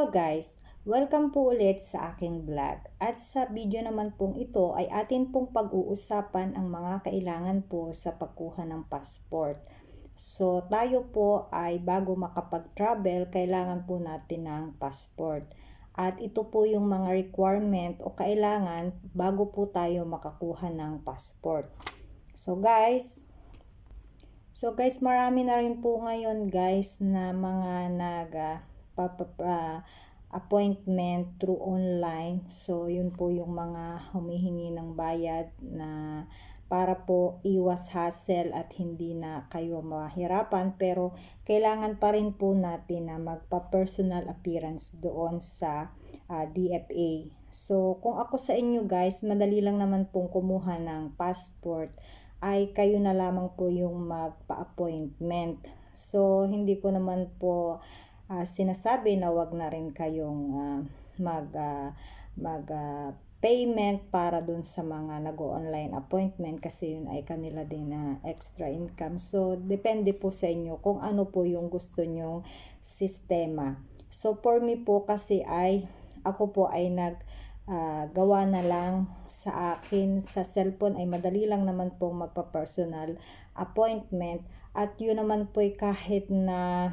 Hello guys! Welcome po ulit sa aking vlog. At sa video naman pong ito ay atin pong pag-uusapan ang mga kailangan po sa pagkuha ng passport. So tayo po ay bago makapag-travel, kailangan po natin ng passport. At ito po yung mga requirement o kailangan bago po tayo makakuha ng passport. So guys, marami na rin po ngayon guys na mga appointment through online. So yun po yung mga humihingi ng bayad na para po iwas hassle at hindi na kayo mahirapan, pero kailangan pa rin po natin na magpa-personal appearance doon sa DFA. So kung ako sa inyo guys, madali lang naman pong kumuha ng passport, ay kayo na lamang po yung magpa-appointment. So hindi ko naman po sinasabi na wag na rin kayong payment para dun sa mga nag-online appointment, kasi yun ay kanila din na extra income. So depende po sa inyo kung ano po yung gusto nyong sistema. So for me po kasi ako po ay gawa na lang sa akin sa cellphone, ay madali lang naman pong magpa-personal appointment. At yun naman po ay kahit na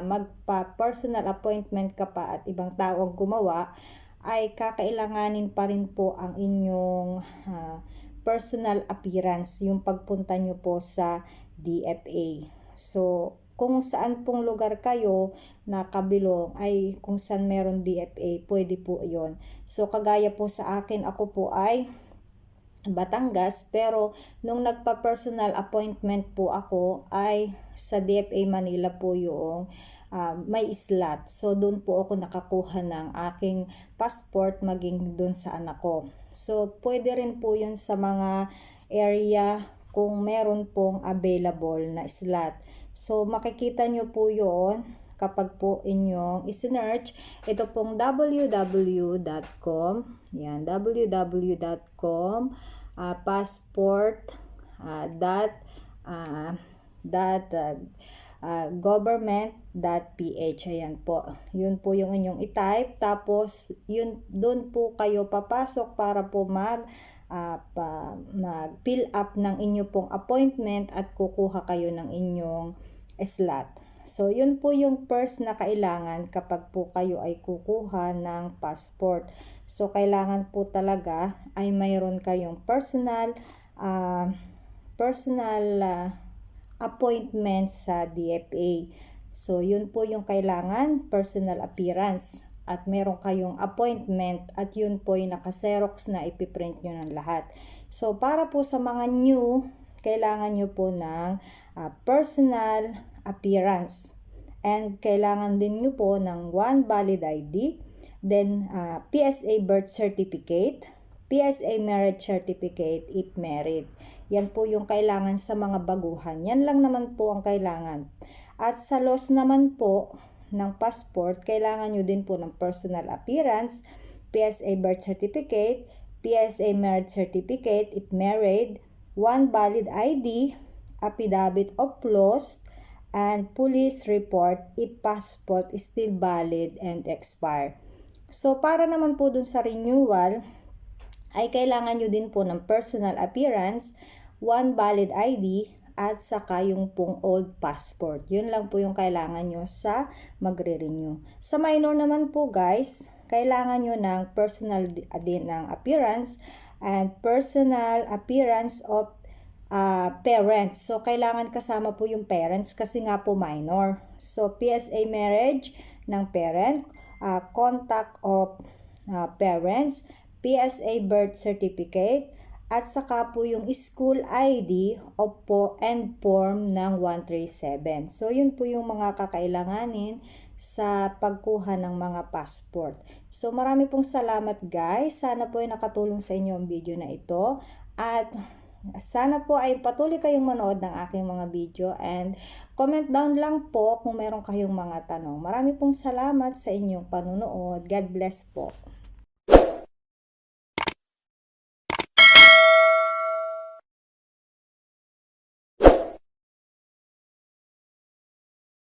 magpa-personal appointment ka pa at ibang tao ang gumawa, ay kakailanganin pa rin po ang inyong personal appearance, yung pagpunta nyo po sa DFA. So kung saan pong lugar kayo na kabilong, ay kung saan meron DFA, pwede po yon. So kagaya po sa akin, ako po ay Batangas, pero nung nagpa-personal appointment po ako ay sa DFA Manila po yung may slot. So doon po ako nakakuha ng aking passport, maging doon sa anak ko. So pwede rin po yun sa mga area kung meron pong available na slot. So makikita nyo po yun kapag po inyong isinearch. Ito pong www.com. Yan, www.com passport government.ph. Ayan po. Yun po yung inyong i-type. Tapos yun, doon po kayo papasok para po mag-fill up ng inyo pong appointment at kukuha kayo ng inyong slot. So yun po yung first na kailangan kapag po kayo ay kukuha ng passport. So kailangan po talaga ay mayroon kayong personal appointment sa DFA. So yun po yung kailangan, personal appearance, at meron kayong appointment, at yun po yung nakaserox na ipiprint nyo ng lahat. So para po sa mga new, kailangan nyo po ng personal appearance, and kailangan din nyo po ng one valid ID, then PSA birth certificate, PSA marriage certificate if married. Yan po yung kailangan sa mga baguhan. Yan lang naman po ang kailangan. At sa loss naman po ng passport, kailangan nyo din po ng personal appearance, PSA birth certificate, PSA marriage certificate if married, one valid ID, affidavit of loss, and police report if passport is still valid and expired. So para naman po dun sa renewal, ay kailangan nyo din po ng personal appearance, one valid ID, at saka yung pong old passport. Yun lang po yung kailangan nyo sa magre-renew. Sa minor naman po guys, kailangan nyo ng personal din ng appearance and personal appearance of parents. So kailangan kasama po yung parents kasi nga po minor. So PSA marriage ng parent, contact of parents, PSA birth certificate, at saka po yung school ID and form ng 137. So yun po yung mga kakailanganin sa pagkuha ng mga passport. So marami pong salamat guys. Sana po ay nakatulong sa inyo ang video na ito, at sana po ay patuloy kayong manood ng aking mga video, and comment down lang po kung meron kayong mga tanong. Marami pong salamat sa inyong panunood. God bless po.